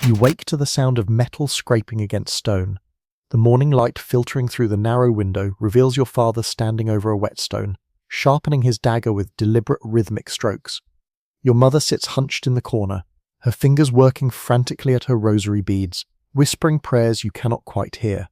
You wake to the sound of metal scraping against stone. The morning light filtering through the narrow window reveals your father standing over a whetstone, sharpening his dagger with deliberate rhythmic strokes. Your mother sits hunched in the corner, her fingers working frantically at her rosary beads, whispering prayers you cannot quite hear.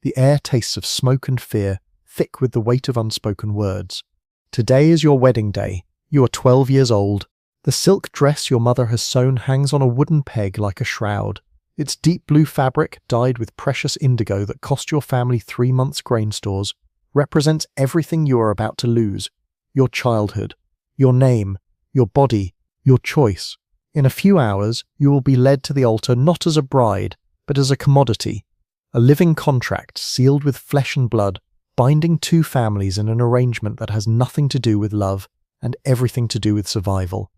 The air tastes of smoke and fear, thick with the weight of unspoken words. Today is your wedding day. You are 12 years old. The silk dress your mother has sewn hangs on a wooden peg like a shroud. Its deep blue fabric, dyed with precious indigo that cost your family 3 months' grain stores, represents everything you are about to lose. Your childhood, your name, your body, your choice. In a few hours, you will be led to the altar not as a bride, but as a commodity. A living contract sealed with flesh and blood, binding two families in an arrangement that has nothing to do with love and everything to do with survival.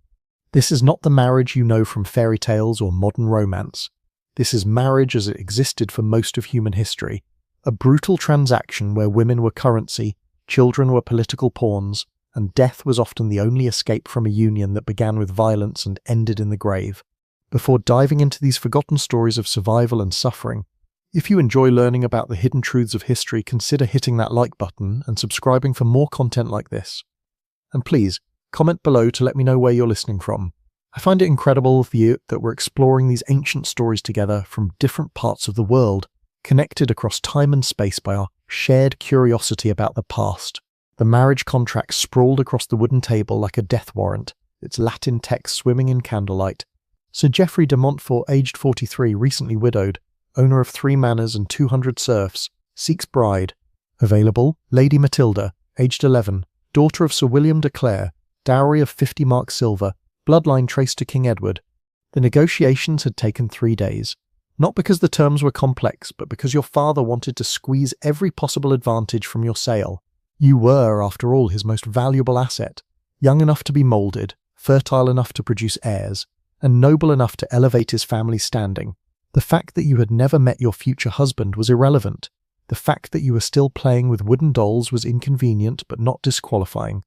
This is not the marriage you know from fairy tales or modern romance. This is marriage as it existed for most of human history, a brutal transaction where women were currency, children were political pawns, and death was often the only escape from a union that began with violence and ended in the grave. Before diving into these forgotten stories of survival and suffering, if you enjoy learning about the hidden truths of history, consider hitting that like button and subscribing for more content like this. And please, comment below to let me know where you're listening from. I find it incredible that we're exploring these ancient stories together from different parts of the world, connected across time and space by our shared curiosity about the past. The marriage contract sprawled across the wooden table like a death warrant, its Latin text swimming in candlelight. Sir Geoffrey de Montfort, aged 43, recently widowed, owner of 3 manors and 200 serfs, seeks bride. Available, Lady Matilda, aged 11, daughter of Sir William de Clare, dowry of 50 marks silver, bloodline traced to King Edward. The negotiations had taken 3 days, not because the terms were complex, but because your father wanted to squeeze every possible advantage from your sale. You were, after all, his most valuable asset, young enough to be moulded, fertile enough to produce heirs, and noble enough to elevate his family's standing. The fact that you had never met your future husband was irrelevant. The fact that you were still playing with wooden dolls was inconvenient but not disqualifying.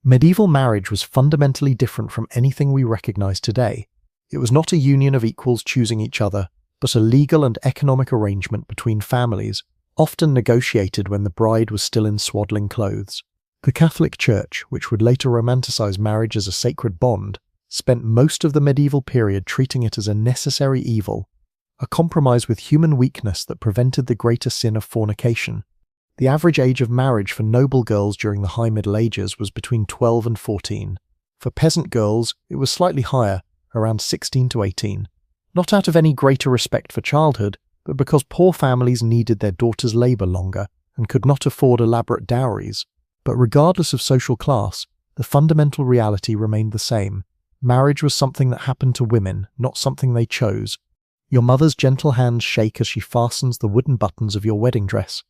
Medieval marriage was fundamentally different from anything we recognize today. It was not a union of equals choosing each other, but a legal and economic arrangement between families, often negotiated when the bride was still in swaddling clothes. The Catholic Church, which would later romanticize marriage as a sacred bond, spent most of the medieval period treating it as a necessary evil, a compromise with human weakness that prevented the greater sin of fornication. The average age of marriage for noble girls during the High Middle Ages was between 12 and 14. For peasant girls, it was slightly higher, around 16 to 18. Not out of any greater respect for childhood, but because poor families needed their daughters' labour longer and could not afford elaborate dowries. But regardless of social class, the fundamental reality remained the same. Marriage was something that happened to women, not something they chose. Your mother's gentle hands shake as she fastens the wooden buttons of your wedding dress.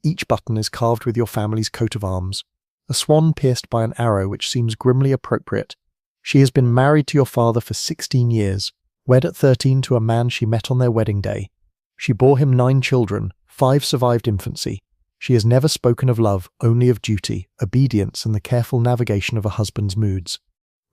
Each button is carved with your family's coat of arms, a swan pierced by an arrow which seems grimly appropriate. She has been married to your father for 16 years, wed at 13 to a man she met on their wedding day. She bore him 9 children, 5 survived infancy. She has never spoken of love, only of duty, obedience, and the careful navigation of a husband's moods.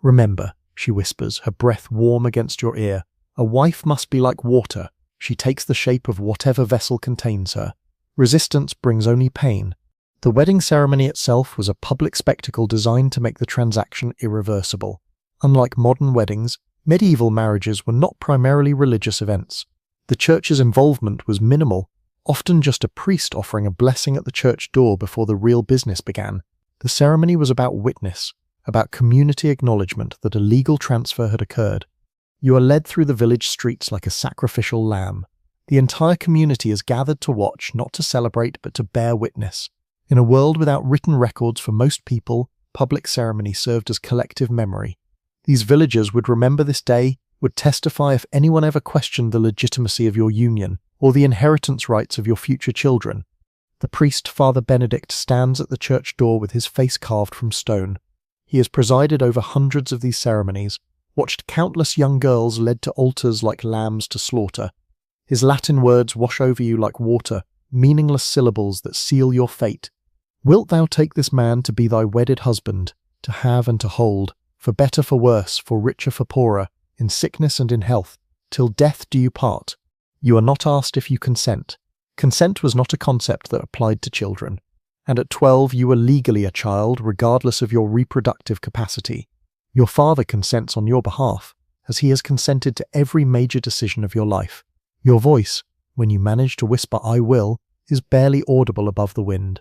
Remember, she whispers, her breath warm against your ear, a wife must be like water. She takes the shape of whatever vessel contains her. Resistance brings only pain. The wedding ceremony itself was a public spectacle designed to make the transaction irreversible. Unlike modern weddings, medieval marriages were not primarily religious events. The church's involvement was minimal, often just a priest offering a blessing at the church door before the real business began. The ceremony was about witness, about community acknowledgement that a legal transfer had occurred. You are led through the village streets like a sacrificial lamb. The entire community is gathered to watch, not to celebrate, but to bear witness. In a world without written records for most people, public ceremony served as collective memory. These villagers would remember this day, would testify if anyone ever questioned the legitimacy of your union or the inheritance rights of your future children. The priest, Father Benedict, stands at the church door with his face carved from stone. He has presided over hundreds of these ceremonies, watched countless young girls led to altars like lambs to slaughter. His Latin words wash over you like water, meaningless syllables that seal your fate. Wilt thou take this man to be thy wedded husband, to have and to hold, for better for worse, for richer for poorer, in sickness and in health, Till death do you part. You are not asked if you consent. Consent was not a concept that applied to children. And at 12 you were legally a child regardless of your reproductive capacity. Your father consents on your behalf, as he has consented to every major decision of your life. Your voice, when you manage to whisper "I will," is barely audible above the wind.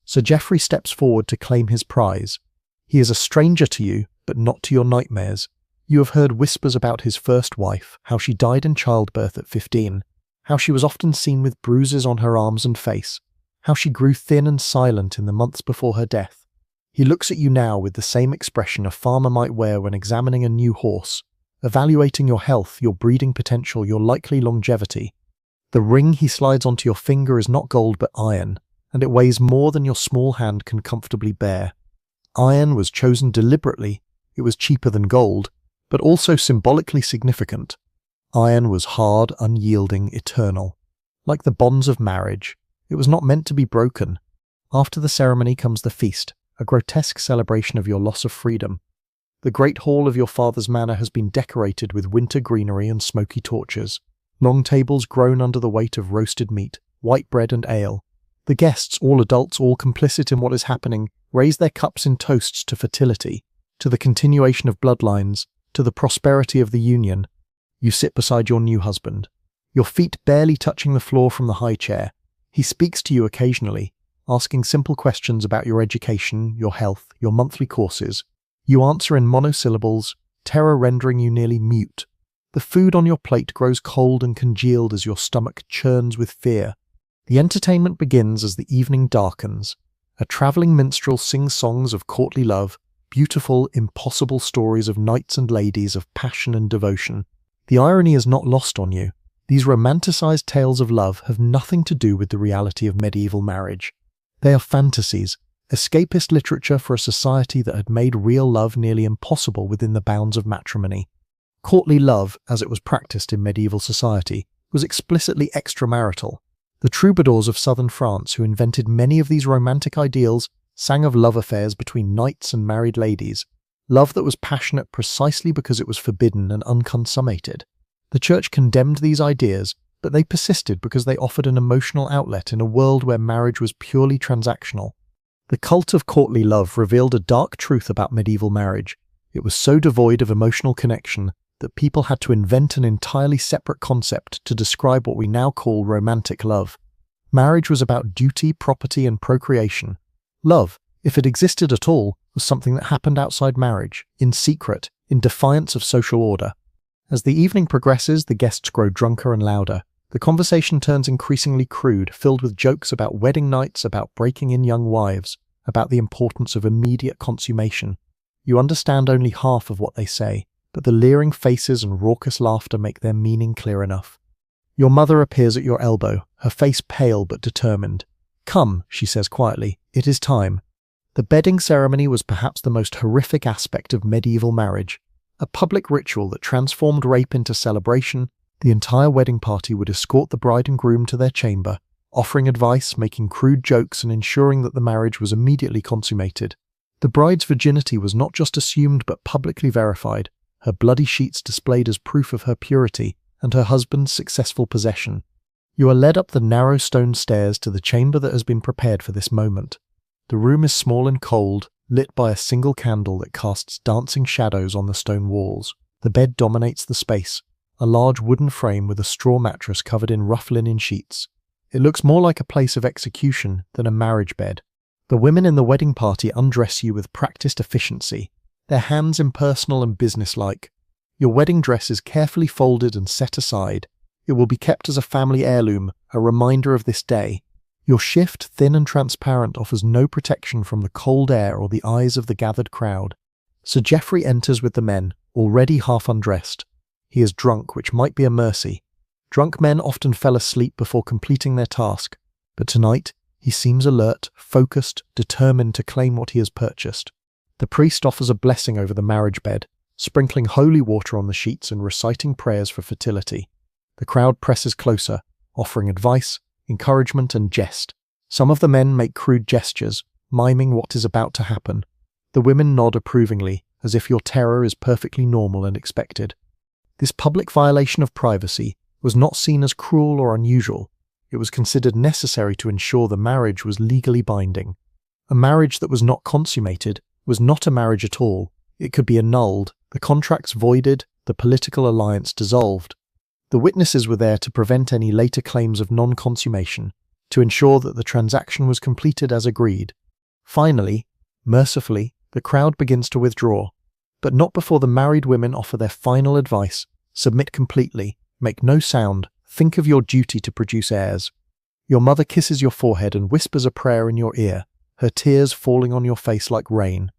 Sir Geoffrey steps forward to claim his prize. He is a stranger to you, but not to your nightmares. You have heard whispers about his first wife, how she died in childbirth at 15, how she was often seen with bruises on her arms and face, how she grew thin and silent in the months before her death. He looks at you now with the same expression a farmer might wear when examining a new horse, evaluating your health, your breeding potential, your likely longevity. The ring he slides onto your finger is not gold but iron, and it weighs more than your small hand can comfortably bear. Iron was chosen deliberately. It was cheaper than gold, but also symbolically significant. Iron was hard, unyielding, eternal. Like the bonds of marriage, it was not meant to be broken. After the ceremony comes the feast, a grotesque celebration of your loss of freedom. The great hall of your father's manor has been decorated with winter greenery and smoky torches. Long tables groan under the weight of roasted meat, white bread and ale. The guests, all adults, all complicit in what is happening, raise their cups in toasts to fertility, to the continuation of bloodlines, to the prosperity of the union. You sit beside your new husband, your feet barely touching the floor from the high chair. He speaks to you occasionally, asking simple questions about your education, your health, your monthly courses. You answer in monosyllables, terror rendering you nearly mute. The food on your plate grows cold and congealed as your stomach churns with fear. The entertainment begins as the evening darkens. A travelling minstrel sings songs of courtly love, beautiful, impossible stories of knights and ladies, of passion and devotion. The irony is not lost on you. These romanticized tales of love have nothing to do with the reality of medieval marriage. They are fantasies, escapist literature for a society that had made real love nearly impossible within the bounds of matrimony. Courtly love, as it was practiced in medieval society, was explicitly extramarital. The troubadours of southern France, who invented many of these romantic ideals, sang of love affairs between knights and married ladies, love that was passionate precisely because it was forbidden and unconsummated. The Church condemned these ideas, but they persisted because they offered an emotional outlet in a world where marriage was purely transactional. The cult of courtly love revealed a dark truth about medieval marriage. It was so devoid of emotional connection that people had to invent an entirely separate concept to describe what we now call romantic love. Marriage was about duty, property, and procreation. Love, if it existed at all, was something that happened outside marriage, in secret, in defiance of social order. As the evening progresses, the guests grow drunker and louder. The conversation turns increasingly crude, filled with jokes about wedding nights, about breaking in young wives, about the importance of immediate consummation. You understand only half of what they say, but the leering faces and raucous laughter make their meaning clear enough. Your mother appears at your elbow, her face pale but determined. "Come," she says quietly, "it is time." The bedding ceremony was perhaps the most horrific aspect of medieval marriage. A public ritual that transformed rape into celebration. The entire wedding party would escort the bride and groom to their chamber, offering advice, making crude jokes, and ensuring that the marriage was immediately consummated. The bride's virginity was not just assumed but publicly verified, her bloody sheets displayed as proof of her purity, and her husband's successful possession. You are led up the narrow stone stairs to the chamber that has been prepared for this moment. The room is small and cold, lit by a single candle that casts dancing shadows on the stone walls. The bed dominates the space, a large wooden frame with a straw mattress covered in rough linen sheets. It looks more like a place of execution than a marriage bed. The women in the wedding party undress you with practiced efficiency, their hands impersonal and businesslike. Your wedding dress is carefully folded and set aside. It will be kept as a family heirloom, a reminder of this day. Your shift, thin and transparent, offers no protection from the cold air or the eyes of the gathered crowd. Sir Geoffrey enters with the men, already half undressed. He is drunk, which might be a mercy. Drunk men often fell asleep before completing their task, but tonight he seems alert, focused, determined to claim what he has purchased. The priest offers a blessing over the marriage bed, sprinkling holy water on the sheets and reciting prayers for fertility. The crowd presses closer, offering advice, encouragement, and jest. Some of the men make crude gestures, miming what is about to happen. The women nod approvingly, as if your terror is perfectly normal and expected. This public violation of privacy was not seen as cruel or unusual. It was considered necessary to ensure the marriage was legally binding. A marriage that was not consummated was not a marriage at all. It could be annulled, the contracts voided, the political alliance dissolved. The witnesses were there to prevent any later claims of non-consummation, to ensure that the transaction was completed as agreed. Finally, mercifully, the crowd begins to withdraw, but not before the married women offer their final advice: submit completely, make no sound, think of your duty to produce heirs. Your mother kisses your forehead and whispers a prayer in your ear, her tears falling on your face like rain.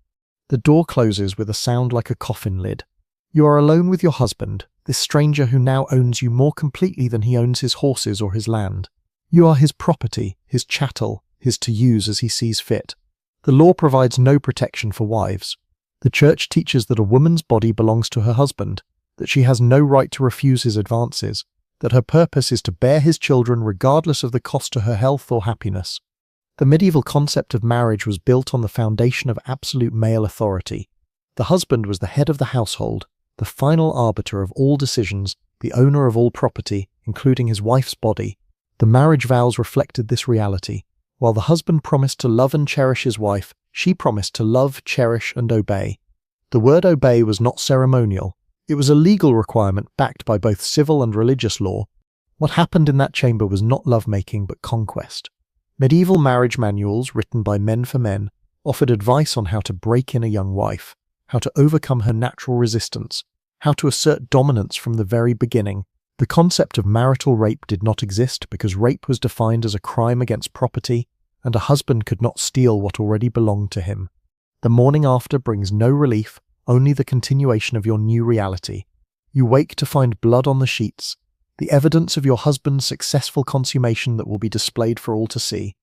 The door closes with a sound like a coffin lid. You are alone with your husband, this stranger who now owns you more completely than he owns his horses or his land. You are his property, his chattel, his to use as he sees fit. The law provides no protection for wives. The church teaches that a woman's body belongs to her husband, that she has no right to refuse his advances, that her purpose is to bear his children regardless of the cost to her health or happiness. The medieval concept of marriage was built on the foundation of absolute male authority. The husband was the head of the household, the final arbiter of all decisions, the owner of all property, including his wife's body. The marriage vows reflected this reality. While the husband promised to love and cherish his wife, she promised to love, cherish, and obey. The word obey was not ceremonial. It was a legal requirement backed by both civil and religious law. What happened in that chamber was not lovemaking but conquest. Medieval marriage manuals, written by men for men, offered advice on how to break in a young wife, how to overcome her natural resistance, how to assert dominance from the very beginning. The concept of marital rape did not exist because rape was defined as a crime against property, and a husband could not steal what already belonged to him. The morning after brings no relief, only the continuation of your new reality. You wake to find blood on the sheets, the evidence of your husband's successful consummation that will be displayed for all to see.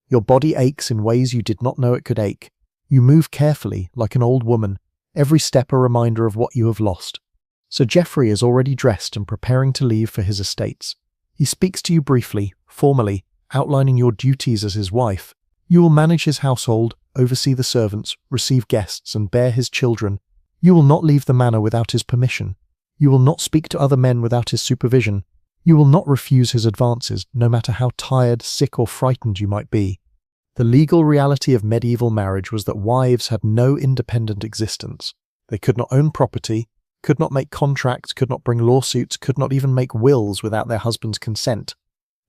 Your body aches in ways you did not know it could ache. You move carefully, like an old woman, every step a reminder of what you have lost. Sir Geoffrey is already dressed and preparing to leave for his estates. He speaks to you briefly, formally, outlining your duties as his wife. You will manage his household, oversee the servants, receive guests, and bear his children. You will not leave the manor without his permission. You will not speak to other men without his supervision. You will not refuse his advances, no matter how tired, sick, or frightened you might be. The legal reality of medieval marriage was that wives had no independent existence. They could not own property, could not make contracts, could not bring lawsuits, could not even make wills without their husband's consent.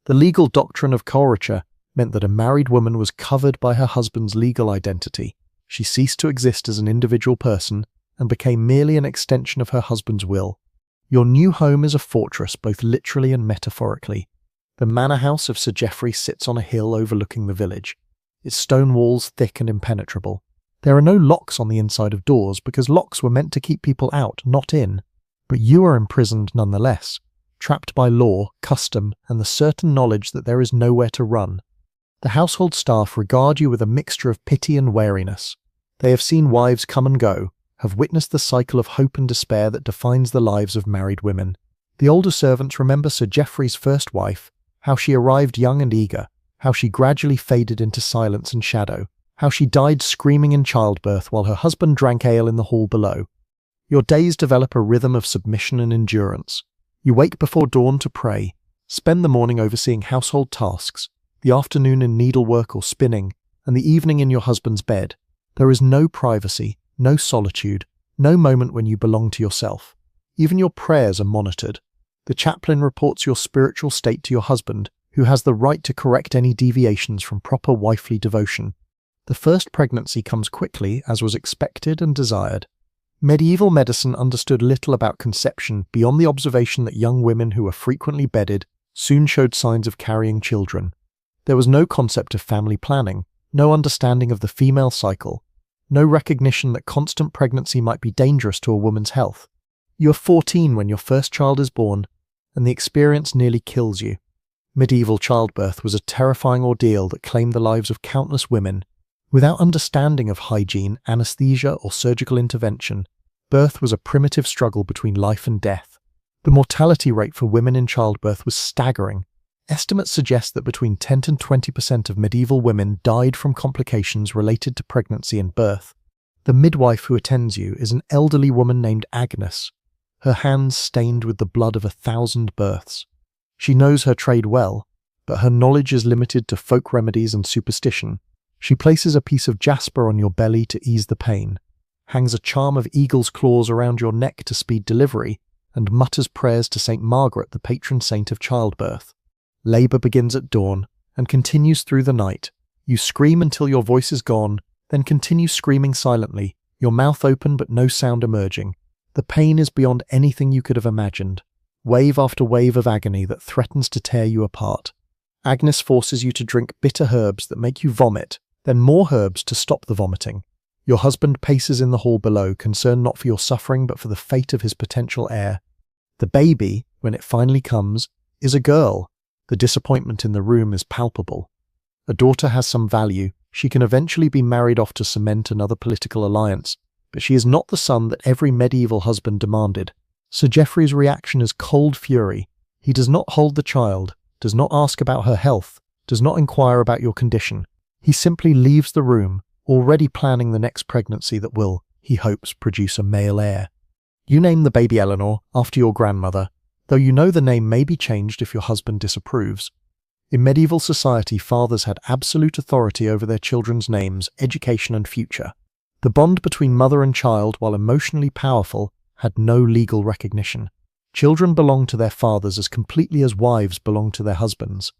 The legal doctrine of coverture meant that a married woman was covered by her husband's legal identity. She ceased to exist as an individual person and became merely an extension of her husband's will. Your new home is a fortress, both literally and metaphorically. The manor house of Sir Geoffrey sits on a hill overlooking the village, its stone walls thick and impenetrable. There are no locks on the inside of doors because locks were meant to keep people out, not in. But you are imprisoned nonetheless, trapped by law, custom, and the certain knowledge that there is nowhere to run. The household staff regard you with a mixture of pity and wariness. They have seen wives come and go, have witnessed the cycle of hope and despair that defines the lives of married women. The older servants remember Sir Geoffrey's first wife, how she arrived young and eager, how she gradually faded into silence and shadow, how she died screaming in childbirth while her husband drank ale in the hall below. Your days develop a rhythm of submission and endurance. You wake before dawn to pray, spend the morning overseeing household tasks, the afternoon in needlework or spinning, and the evening in your husband's bed. There is no privacy, no solitude, no moment when you belong to yourself. Even your prayers are monitored. The chaplain reports your spiritual state to your husband, who has the right to correct any deviations from proper wifely devotion. The first pregnancy comes quickly, as was expected and desired. Medieval medicine understood little about conception beyond the observation that young women who were frequently bedded soon showed signs of carrying children. There was no concept of family planning, no understanding of the female cycle, no recognition that constant pregnancy might be dangerous to a woman's health. You are 14 when your first child is born, and the experience nearly kills you. Medieval childbirth was a terrifying ordeal that claimed the lives of countless women. Without understanding of hygiene, anesthesia, or surgical intervention, birth was a primitive struggle between life and death. The mortality rate for women in childbirth was staggering. Estimates suggest that between 10 and 20% of medieval women died from complications related to pregnancy and birth. The midwife who attends you is an elderly woman named Agnes. her hands stained with the blood of 1,000 births. She knows her trade well, but her knowledge is limited to folk remedies and superstition. She places a piece of jasper on your belly to ease the pain, hangs a charm of eagle's claws around your neck to speed delivery, and mutters prayers to St. Margaret, the patron saint of childbirth. Labour begins at dawn and continues through the night. You scream until your voice is gone, then continue screaming silently, your mouth open but no sound emerging. The pain is beyond anything you could have imagined. Wave after wave of agony that threatens to tear you apart. Agnes forces you to drink bitter herbs that make you vomit, then more herbs to stop the vomiting. Your husband paces in the hall below, concerned not for your suffering but for the fate of his potential heir. The baby, when it finally comes, is a girl. The disappointment in the room is palpable. A daughter has some value. She can eventually be married off to cement another political alliance, but she is not the son that every medieval husband demanded. Sir Geoffrey's reaction is cold fury. He does not hold the child, does not ask about her health, does not inquire about your condition. He simply leaves the room, already planning the next pregnancy that will, he hopes, produce a male heir. You name the baby Eleanor after your grandmother, though you know the name may be changed if your husband disapproves. In medieval society, fathers had absolute authority over their children's names, education and future. The bond between mother and child, while emotionally powerful, had no legal recognition. Children belonged to their fathers as completely as wives belonged to their husbands.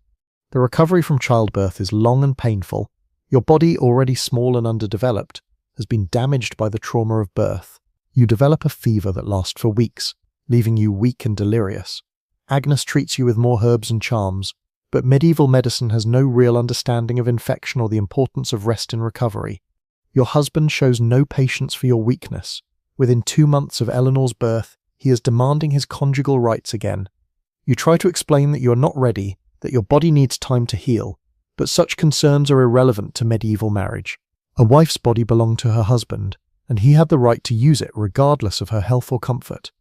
The recovery from childbirth is long and painful. Your body, already small and underdeveloped, has been damaged by the trauma of birth. You develop a fever that lasts for weeks, leaving you weak and delirious. Agnes treats you with more herbs and charms, but medieval medicine has no real understanding of infection or the importance of rest and recovery. Your husband shows no patience for your weakness. Within 2 months of Eleanor's birth, he is demanding his conjugal rights again. You try to explain that you are not ready, that your body needs time to heal, but such concerns are irrelevant to medieval marriage. A wife's body belonged to her husband, and he had the right to use it regardless of her health or comfort.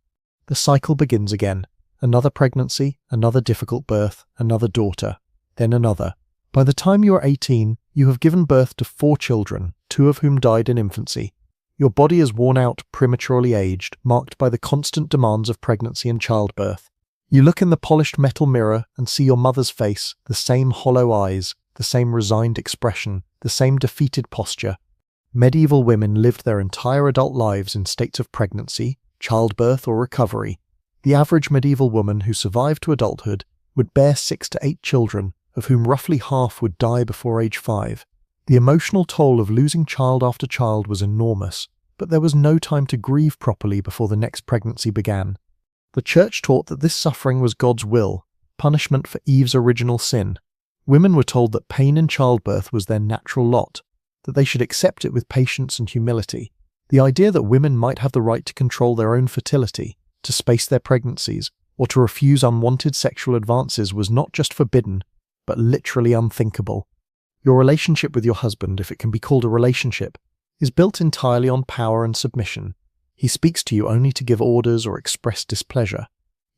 The cycle begins again. Another pregnancy, another difficult birth, another daughter, then another. By the time you are 18, you have given birth to 4 children, 2 of whom died in infancy. Your body is worn out, prematurely aged, marked by the constant demands of pregnancy and childbirth. You look in the polished metal mirror and see your mother's face, the same hollow eyes, the same resigned expression, the same defeated posture. Medieval women lived their entire adult lives in states of pregnancy, childbirth or recovery. The average medieval woman who survived to adulthood would bear 6 to 8 children, of whom roughly half would die before age 5. The emotional toll of losing child after child was enormous, but there was no time to grieve properly before the next pregnancy began. The Church taught that this suffering was God's will, punishment for Eve's original sin. Women were told that pain in childbirth was their natural lot, that they should accept it with patience and humility. The idea that women might have the right to control their own fertility, to space their pregnancies, or to refuse unwanted sexual advances was not just forbidden, but literally unthinkable. Your relationship with your husband, if it can be called a relationship, is built entirely on power and submission. He speaks to you only to give orders or express displeasure.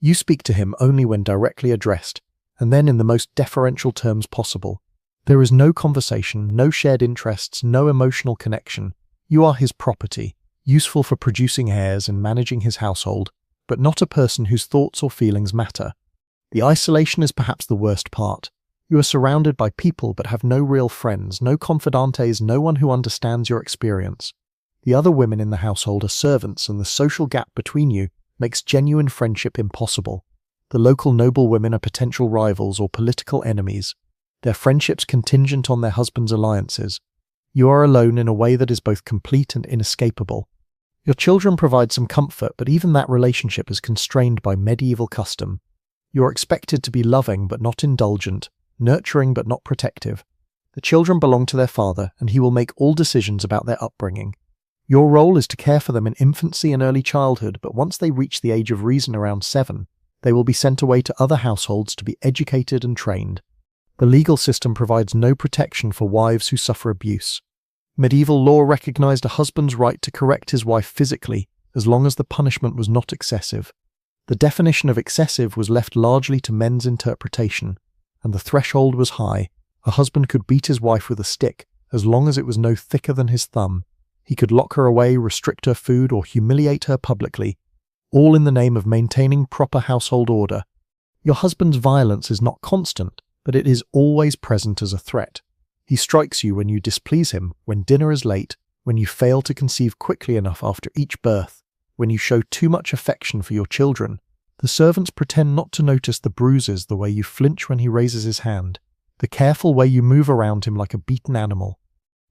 You speak to him only when directly addressed, and then in the most deferential terms possible. There is no conversation, no shared interests, no emotional connection. You are his property, useful for producing heirs and managing his household, but not a person whose thoughts or feelings matter. The isolation is perhaps the worst part. You are surrounded by people but have no real friends, no confidantes, no one who understands your experience. The other women in the household are servants, and the social gap between you makes genuine friendship impossible. The local noblewomen are potential rivals or political enemies, their friendships contingent on their husbands' alliances. You are alone in a way that is both complete and inescapable. Your children provide some comfort, but even that relationship is constrained by medieval custom. You are expected to be loving but not indulgent, nurturing but not protective. The children belong to their father, and he will make all decisions about their upbringing. Your role is to care for them in infancy and early childhood, but once they reach the age of reason around 7, they will be sent away to other households to be educated and trained. The legal system provides no protection for wives who suffer abuse. Medieval law recognized a husband's right to correct his wife physically, as long as the punishment was not excessive. The definition of excessive was left largely to men's interpretation, and the threshold was high. A husband could beat his wife with a stick, as long as it was no thicker than his thumb. He could lock her away, restrict her food, or humiliate her publicly. all in the name of maintaining proper household order. Your husband's violence is not constant, but it is always present as a threat. He strikes you when you displease him, when dinner is late, when you fail to conceive quickly enough after each birth, when you show too much affection for your children. The servants pretend not to notice the bruises, the way you flinch when he raises his hand, the careful way you move around him like a beaten animal.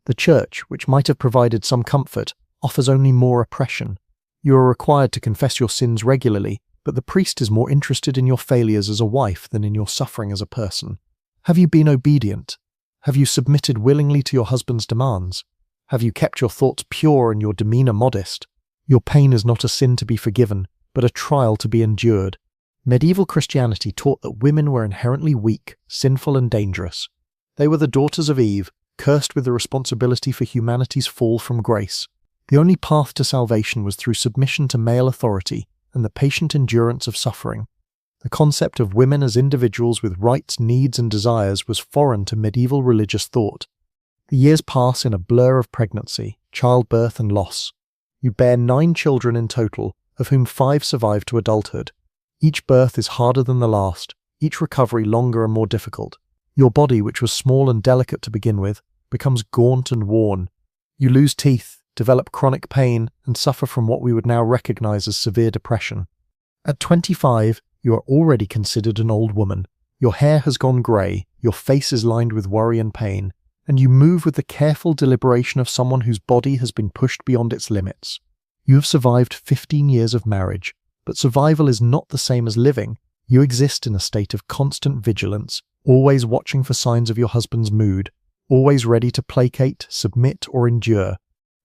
The church, which might have provided some comfort, offers only more oppression. You are required to confess your sins regularly, but the priest is more interested in your failures as a wife than in your suffering as a person. Have you been obedient? Have you submitted willingly to your husband's demands? Have you kept your thoughts pure and your demeanor modest? Your pain is not a sin to be forgiven, but a trial to be endured. Medieval Christianity taught that women were inherently weak, sinful, and dangerous. They were the daughters of Eve, cursed with the responsibility for humanity's fall from grace. The only path to salvation was through submission to male authority and the patient endurance of suffering. The concept of women as individuals with rights, needs, and desires was foreign to medieval religious thought. The years pass in a blur of pregnancy, childbirth, and loss. You bear 9 children in total, of whom 5 survive to adulthood. Each birth is harder than the last, each recovery longer and more difficult. Your body, which was small and delicate to begin with, becomes gaunt and worn. You lose teeth, develop chronic pain, and suffer from what we would now recognize as severe depression. At 25, you are already considered an old woman. Your hair has gone grey, your face is lined with worry and pain, and you move with the careful deliberation of someone whose body has been pushed beyond its limits. You have survived 15 years of marriage, but survival is not the same as living. You exist in a state of constant vigilance, always watching for signs of your husband's mood, always ready to placate, submit, or endure.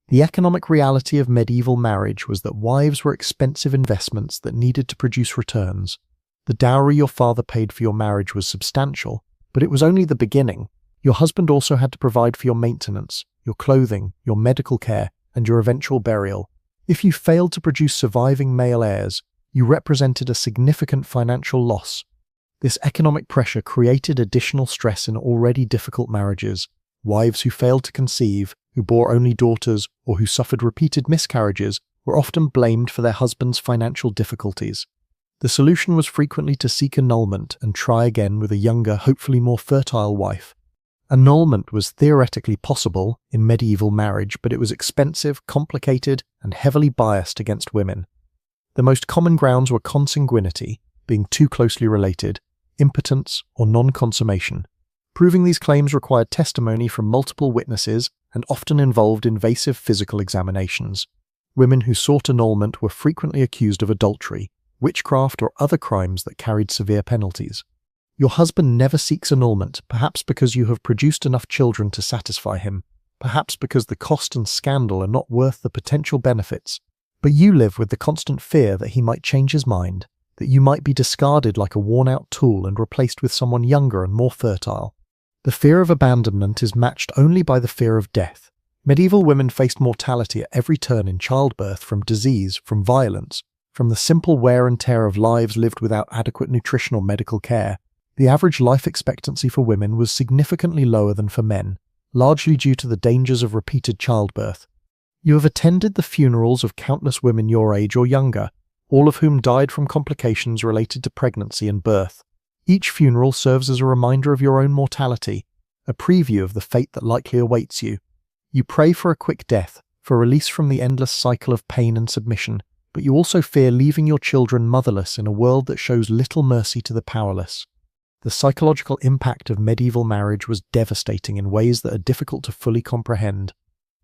The economic reality of medieval marriage was that wives were expensive investments that needed to produce returns. The dowry your father paid for your marriage was substantial, but it was only the beginning. Your husband also had to provide for your maintenance, your clothing, your medical care, and your eventual burial. If you failed to produce surviving male heirs, you represented a significant financial loss. This economic pressure created additional stress in already difficult marriages. Wives who failed to conceive, who bore only daughters, or who suffered repeated miscarriages were often blamed for their husband's financial difficulties. The solution was frequently to seek annulment and try again with a younger, hopefully more fertile wife. Annulment was theoretically possible in medieval marriage, but it was expensive, complicated, and heavily biased against women. The most common grounds were consanguinity, being too closely related, impotence, or non-consummation. Proving these claims required testimony from multiple witnesses and often involved invasive physical examinations. Women who sought annulment were frequently accused of adultery, witchcraft, or other crimes that carried severe penalties. Your husband never seeks annulment, perhaps because you have produced enough children to satisfy him, perhaps because the cost and scandal are not worth the potential benefits, but you live with the constant fear that he might change his mind, that you might be discarded like a worn-out tool and replaced with someone younger and more fertile. The fear of abandonment is matched only by the fear of death. Medieval women faced mortality at every turn in childbirth, from disease, from violence, from the simple wear and tear of lives lived without adequate nutrition or medical care. The average life expectancy for women was significantly lower than for men, largely due to the dangers of repeated childbirth. You have attended the funerals of countless women your age or younger, all of whom died from complications related to pregnancy and birth. Each funeral serves as a reminder of your own mortality, a preview of the fate that likely awaits you. You pray for a quick death, for release from the endless cycle of pain and submission, but you also fear leaving your children motherless in a world that shows little mercy to the powerless. The psychological impact of medieval marriage was devastating in ways that are difficult to fully comprehend.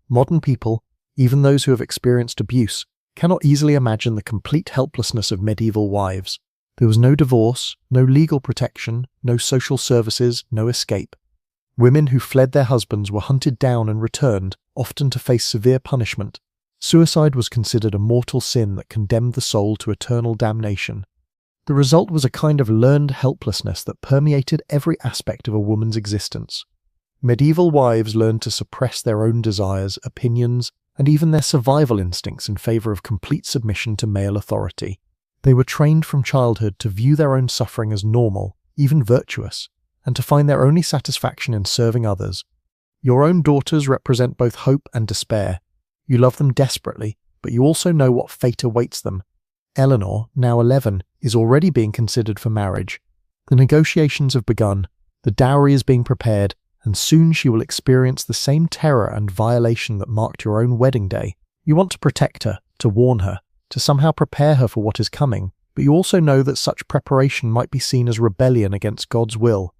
Modern people, even those who have experienced abuse, cannot easily imagine the complete helplessness of medieval wives. There was no divorce, no legal protection, no social services, no escape. Women who fled their husbands were hunted down and returned, often to face severe punishment. Suicide was considered a mortal sin that condemned the soul to eternal damnation. The result was a kind of learned helplessness that permeated every aspect of a woman's existence. Medieval wives learned to suppress their own desires, opinions, and even their survival instincts in favor of complete submission to male authority. They were trained from childhood to view their own suffering as normal, even virtuous, and to find their only satisfaction in serving others. Your own daughters represent both hope and despair. You love them desperately, but you also know what fate awaits them. Eleanor, now 11, is already being considered for marriage. The negotiations have begun, the dowry is being prepared, and soon she will experience the same terror and violation that marked your own wedding day. You want to protect her, to warn her, to somehow prepare her for what is coming, but you also know that such preparation might be seen as rebellion against God's will.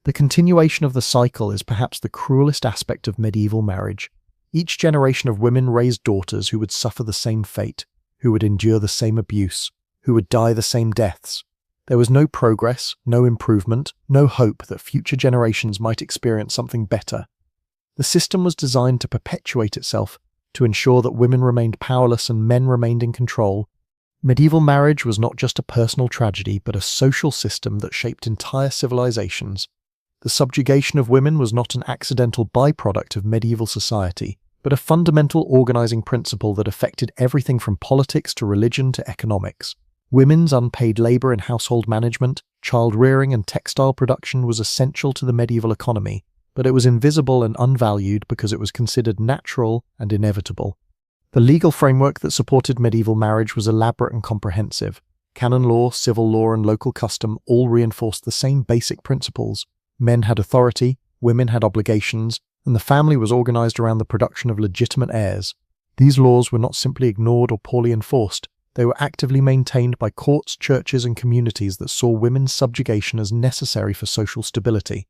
The continuation of the cycle is perhaps the cruelest aspect of medieval marriage. Each generation of women raised daughters who would suffer the same fate, who would endure the same abuse, who would die the same deaths. There was no progress, no improvement, no hope that future generations might experience something better. The system was designed to perpetuate itself, to ensure that women remained powerless and men remained in control. Medieval marriage was not just a personal tragedy, but a social system that shaped entire civilizations. The subjugation of women was not an accidental byproduct of medieval society, but a fundamental organizing principle that affected everything from politics to religion to economics. Women's unpaid labor in household management, child rearing and textile production was essential to the medieval economy, but it was invisible and unvalued because it was considered natural and inevitable. The legal framework that supported medieval marriage was elaborate and comprehensive. Canon law, civil law, and local custom all reinforced the same basic principles. Men had authority, women had obligations, and the family was organized around the production of legitimate heirs. These laws were not simply ignored or poorly enforced, they were actively maintained by courts, churches, and communities that saw women's subjugation as necessary for social stability.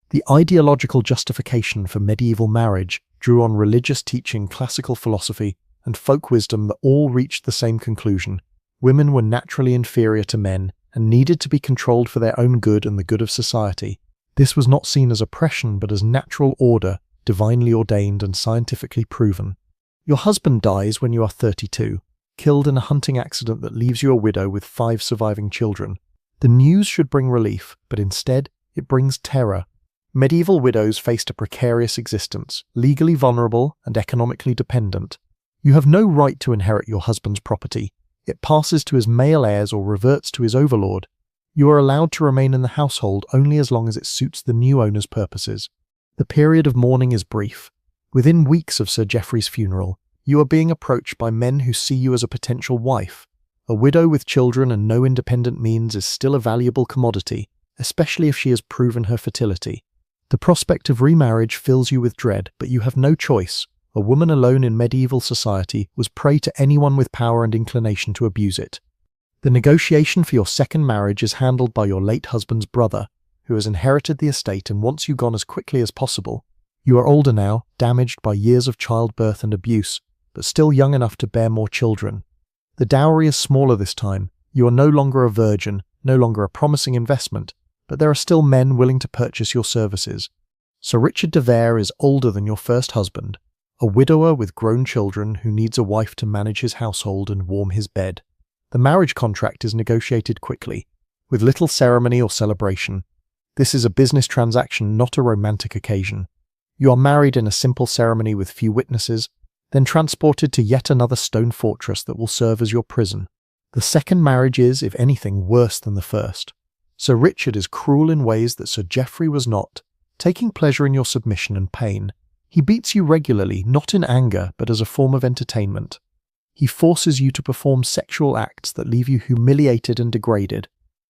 The ideological justification for medieval marriage drew on religious teaching, classical philosophy, and folk wisdom that all reached the same conclusion. Women were naturally inferior to men and needed to be controlled for their own good and the good of society. This was not seen as oppression but as natural order, divinely ordained and scientifically proven. Your husband dies when you are 32, killed in a hunting accident that leaves you a widow with 5 surviving children. The news should bring relief, but instead it brings terror. Medieval widows faced a precarious existence, legally vulnerable and economically dependent. You have no right to inherit your husband's property. It passes to his male heirs or reverts to his overlord. You are allowed to remain in the household only as long as it suits the new owner's purposes. The period of mourning is brief. Within weeks of Sir Geoffrey's funeral, you are being approached by men who see you as a potential wife. A widow with children and no independent means is still a valuable commodity, especially if she has proven her fertility. The prospect of remarriage fills you with dread, but you have no choice. A woman alone in medieval society was prey to anyone with power and inclination to abuse it. The negotiation for your second marriage is handled by your late husband's brother, who has inherited the estate and wants you gone as quickly as possible. You are older now, damaged by years of childbirth and abuse, but still young enough to bear more children. The dowry is smaller this time. You are no longer a virgin, no longer a promising investment, but there are still men willing to purchase your services. Sir Richard de Vere is older than your first husband, a widower with grown children who needs a wife to manage his household and warm his bed. The marriage contract is negotiated quickly, with little ceremony or celebration. This is a business transaction, not a romantic occasion. You are married in a simple ceremony with few witnesses, then transported to yet another stone fortress that will serve as your prison. The second marriage is, if anything, worse than the first. Sir Richard is cruel in ways that Sir Geoffrey was not, taking pleasure in your submission and pain. He beats you regularly, not in anger, but as a form of entertainment. He forces you to perform sexual acts that leave you humiliated and degraded.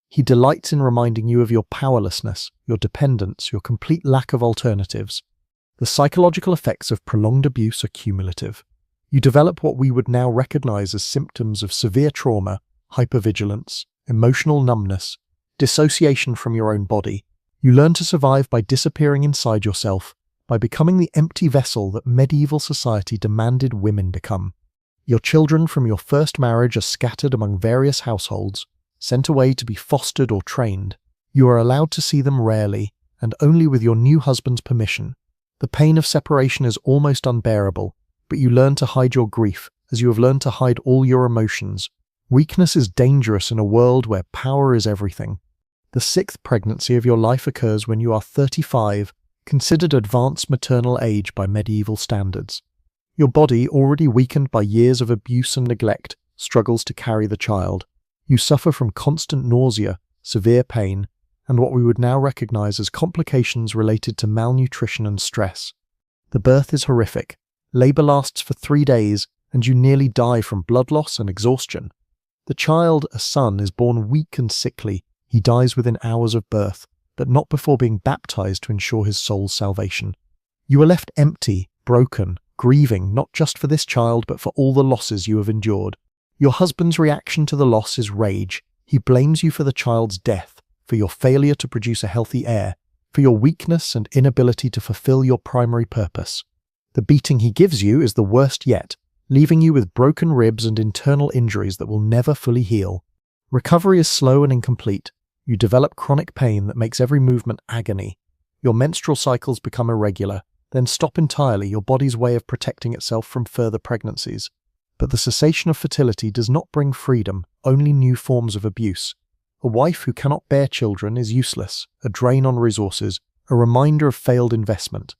He delights in reminding you of your powerlessness, your dependence, your complete lack of alternatives. The psychological effects of prolonged abuse are cumulative. You develop what we would now recognize as symptoms of severe trauma, hypervigilance, emotional numbness, dissociation from your own body. You learn to survive by disappearing inside yourself, by becoming the empty vessel that medieval society demanded women become. Your children from your first marriage are scattered among various households, sent away to be fostered or trained. You are allowed to see them rarely, and only with your new husband's permission. The pain of separation is almost unbearable, but you learn to hide your grief, as you have learned to hide all your emotions. Weakness is dangerous in a world where power is everything. The 6th pregnancy of your life occurs when you are 35, considered advanced maternal age by medieval standards. Your body, already weakened by years of abuse and neglect, struggles to carry the child. You suffer from constant nausea, severe pain, and what we would now recognize as complications related to malnutrition and stress. The birth is horrific. Labor lasts for 3 days, and you nearly die from blood loss and exhaustion. The child, a son, is born weak and sickly. He dies within hours of birth, but not before being baptized to ensure his soul's salvation. You are left empty, broken, grieving not just for this child but for all the losses you have endured. Your husband's reaction to the loss is rage. He blames you for the child's death, for your failure to produce a healthy heir, for your weakness and inability to fulfill your primary purpose. The beating he gives you is the worst yet, leaving you with broken ribs and internal injuries that will never fully heal. Recovery is slow and incomplete. You develop chronic pain that makes every movement agony. Your menstrual cycles become irregular, then stop entirely, your body's way of protecting itself from further pregnancies. But the cessation of fertility does not bring freedom, only new forms of abuse. A wife who cannot bear children is useless, a drain on resources, a reminder of failed investment.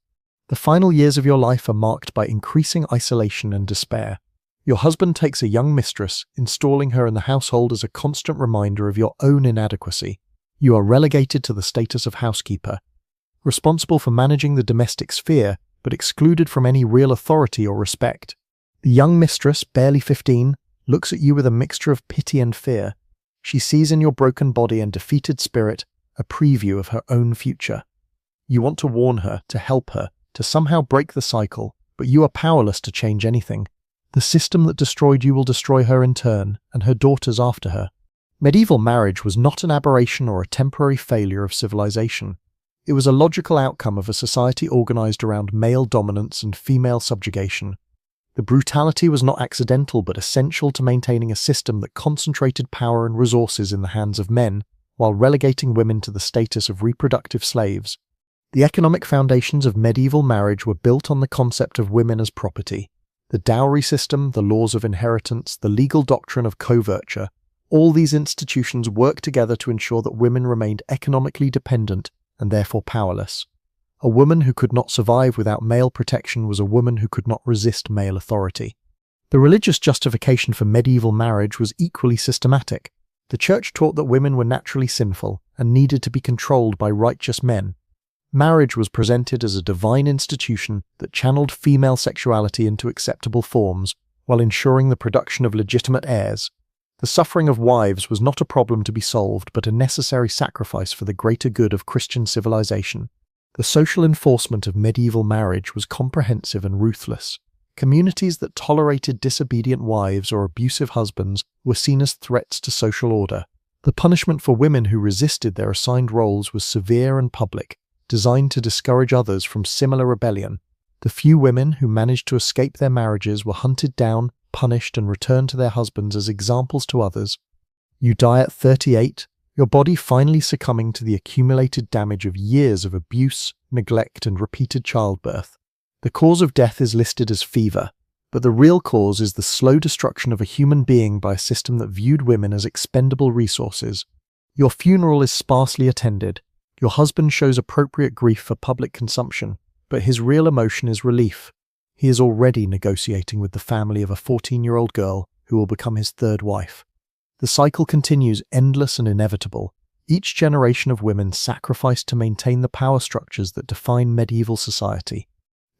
The final years of your life are marked by increasing isolation and despair. Your husband takes a young mistress, installing her in the household as a constant reminder of your own inadequacy. You are relegated to the status of housekeeper, responsible for managing the domestic sphere, but excluded from any real authority or respect. The young mistress, barely 15, looks at you with a mixture of pity and fear. She sees in your broken body and defeated spirit a preview of her own future. You want to warn her, to help her, to somehow break the cycle, but you are powerless to change anything. The system that destroyed you will destroy her in turn, and her daughters after her. Medieval marriage was not an aberration or a temporary failure of civilization. It was a logical outcome of a society organized around male dominance and female subjugation. The brutality was not accidental but essential to maintaining a system that concentrated power and resources in the hands of men, while relegating women to the status of reproductive slaves. The economic foundations of medieval marriage were built on the concept of women as property. The dowry system, the laws of inheritance, the legal doctrine of coverture, all these institutions worked together to ensure that women remained economically dependent and therefore powerless. A woman who could not survive without male protection was a woman who could not resist male authority. The religious justification for medieval marriage was equally systematic. The church taught that women were naturally sinful and needed to be controlled by righteous men. Marriage was presented as a divine institution that channeled female sexuality into acceptable forms, while ensuring the production of legitimate heirs. The suffering of wives was not a problem to be solved, but a necessary sacrifice for the greater good of Christian civilization. The social enforcement of medieval marriage was comprehensive and ruthless. Communities that tolerated disobedient wives or abusive husbands were seen as threats to social order. The punishment for women who resisted their assigned roles was severe and public, designed to discourage others from similar rebellion. The few women who managed to escape their marriages were hunted down, punished, and returned to their husbands as examples to others. You die at 38, your body finally succumbing to the accumulated damage of years of abuse, neglect, and repeated childbirth. The cause of death is listed as fever, but the real cause is the slow destruction of a human being by a system that viewed women as expendable resources. Your funeral is sparsely attended. Your husband shows appropriate grief for public consumption, but his real emotion is relief. He is already negotiating with the family of a 14-year-old girl who will become his third wife. The cycle continues, endless and inevitable. Each generation of women sacrificed to maintain the power structures that define medieval society.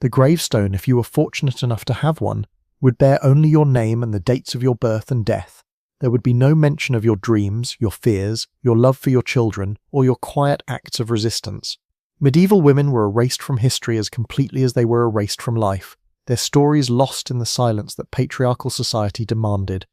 The gravestone, if you were fortunate enough to have one, would bear only your name and the dates of your birth and death. There would be no mention of your dreams, your fears, your love for your children, or your quiet acts of resistance. Medieval women were erased from history as completely as they were erased from life, their stories lost in the silence that patriarchal society demanded.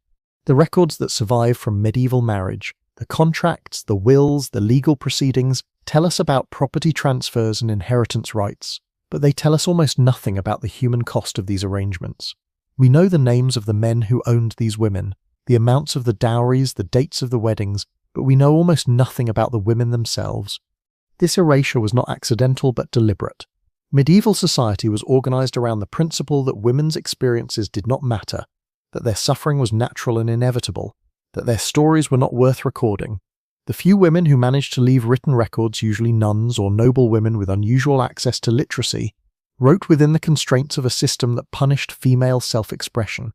The records that survive from medieval marriage, the contracts, the wills, the legal proceedings, tell us about property transfers and inheritance rights, but they tell us almost nothing about the human cost of these arrangements. We know the names of the men who owned these women, the amounts of the dowries, the dates of the weddings, but we know almost nothing about the women themselves. This erasure was not accidental but deliberate. Medieval society was organized around the principle that women's experiences did not matter, that their suffering was natural and inevitable, that their stories were not worth recording. The few women who managed to leave written records, usually nuns or noble women with unusual access to literacy, wrote within the constraints of a system that punished female self-expression.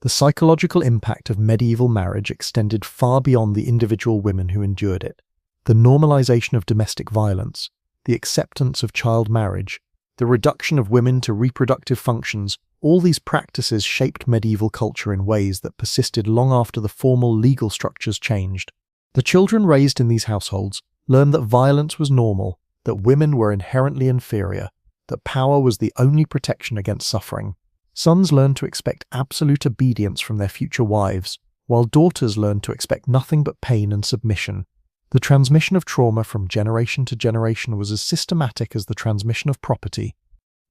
The psychological impact of medieval marriage extended far beyond the individual women who endured it. The normalization of domestic violence, the acceptance of child marriage, the reduction of women to reproductive functions All these practices shaped medieval culture in ways that persisted long after the formal legal structures changed. The children raised in these households learned that violence was normal, that women were inherently inferior, that power was the only protection against suffering. Sons learned to expect absolute obedience from their future wives, while daughters learned to expect nothing but pain and submission. The transmission of trauma from generation to generation was as systematic as the transmission of property.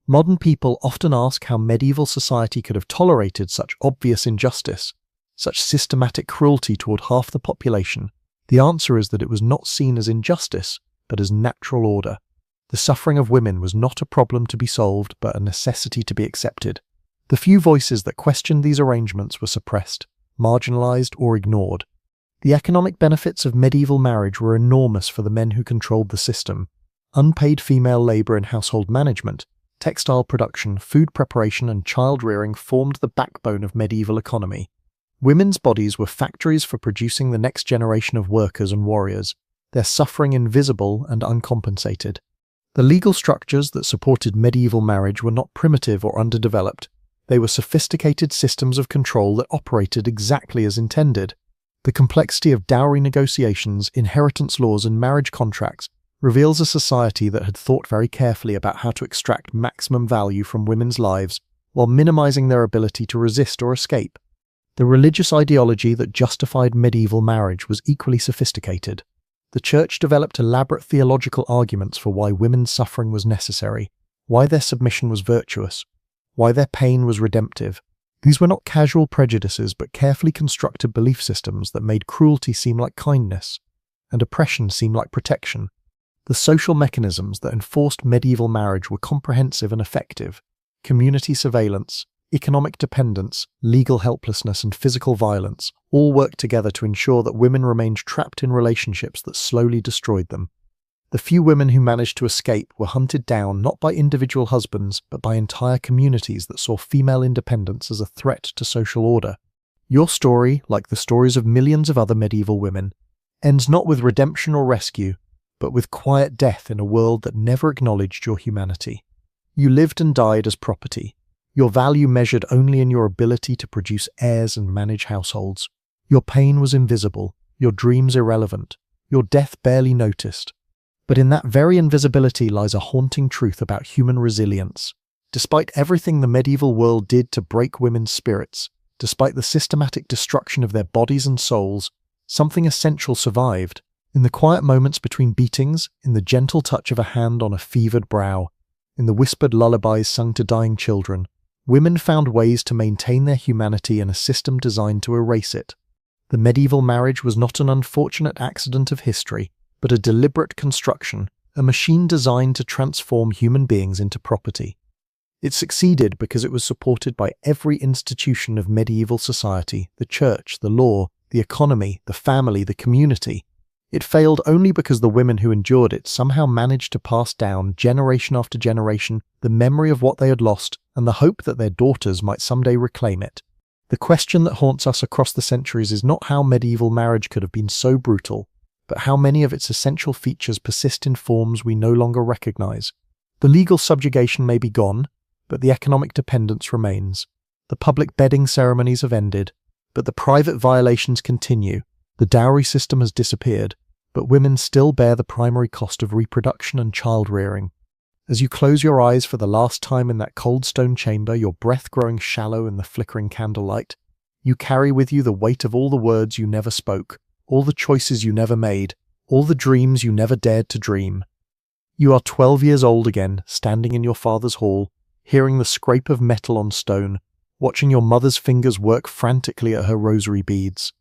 Modern people often ask how medieval society could have tolerated such obvious injustice, such systematic cruelty toward half the population. The answer is that it was not seen as injustice, but as natural order. The suffering of women was not a problem to be solved, but a necessity to be accepted. The few voices that questioned these arrangements were suppressed, marginalized, or ignored. The economic benefits of medieval marriage were enormous for the men who controlled the system. Unpaid female labor in household management, textile production, food preparation, and child-rearing formed the backbone of medieval economy. Women's bodies were factories for producing the next generation of workers and warriors, their suffering invisible and uncompensated. The legal structures that supported medieval marriage were not primitive or underdeveloped. They were sophisticated systems of control that operated exactly as intended. The complexity of dowry negotiations, inheritance laws, and marriage contracts reveals a society that had thought very carefully about how to extract maximum value from women's lives while minimizing their ability to resist or escape. The religious ideology that justified medieval marriage was equally sophisticated. The Church developed elaborate theological arguments for why women's suffering was necessary, why their submission was virtuous, why their pain was redemptive. These were not casual prejudices, but carefully constructed belief systems that made cruelty seem like kindness, and oppression seem like protection. The social mechanisms that enforced medieval marriage were comprehensive and effective. Community surveillance, economic dependence, legal helplessness, and physical violence all worked together to ensure that women remained trapped in relationships that slowly destroyed them. The few women who managed to escape were hunted down not by individual husbands, but by entire communities that saw female independence as a threat to social order. Your story, like the stories of millions of other medieval women, ends not with redemption or rescue, but with quiet death in a world that never acknowledged your humanity. You lived and died as property, your value measured only in your ability to produce heirs and manage households. Your pain was invisible, your dreams irrelevant, your death barely noticed. But in that very invisibility lies a haunting truth about human resilience. Despite everything the medieval world did to break women's spirits, despite the systematic destruction of their bodies and souls, something essential survived. In the quiet moments between beatings, in the gentle touch of a hand on a fevered brow, in the whispered lullabies sung to dying children, women found ways to maintain their humanity in a system designed to erase it. The medieval marriage was not an unfortunate accident of history, but a deliberate construction, a machine designed to transform human beings into property. It succeeded because it was supported by every institution of medieval society: the church, the law, the economy, the family, the community. It failed only because the women who endured it somehow managed to pass down, generation after generation, the memory of what they had lost and the hope that their daughters might someday reclaim it. The question that haunts us across the centuries is not how medieval marriage could have been so brutal, but how many of its essential features persist in forms we no longer recognize. The legal subjugation may be gone, but the economic dependence remains. The public bedding ceremonies have ended, but the private violations continue. The dowry system has disappeared, but women still bear the primary cost of reproduction and child-rearing. As you close your eyes for the last time in that cold stone chamber, your breath growing shallow in the flickering candlelight, you carry with you the weight of all the words you never spoke, all the choices you never made, all the dreams you never dared to dream. You are 12 years old again, standing in your father's hall, hearing the scrape of metal on stone, watching your mother's fingers work frantically at her rosary beads.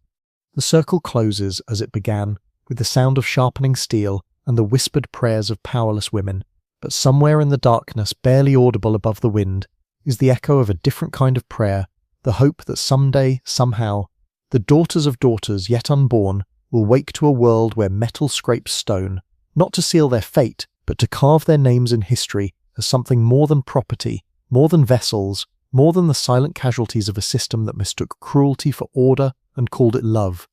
The circle closes as it began, with the sound of sharpening steel and the whispered prayers of powerless women, but somewhere in the darkness, barely audible above the wind, is the echo of a different kind of prayer, the hope that someday, somehow, the daughters of daughters yet unborn will wake to a world where metal scrapes stone, not to seal their fate, but to carve their names in history as something more than property, more than vessels, more than the silent casualties of a system that mistook cruelty for order and called it love.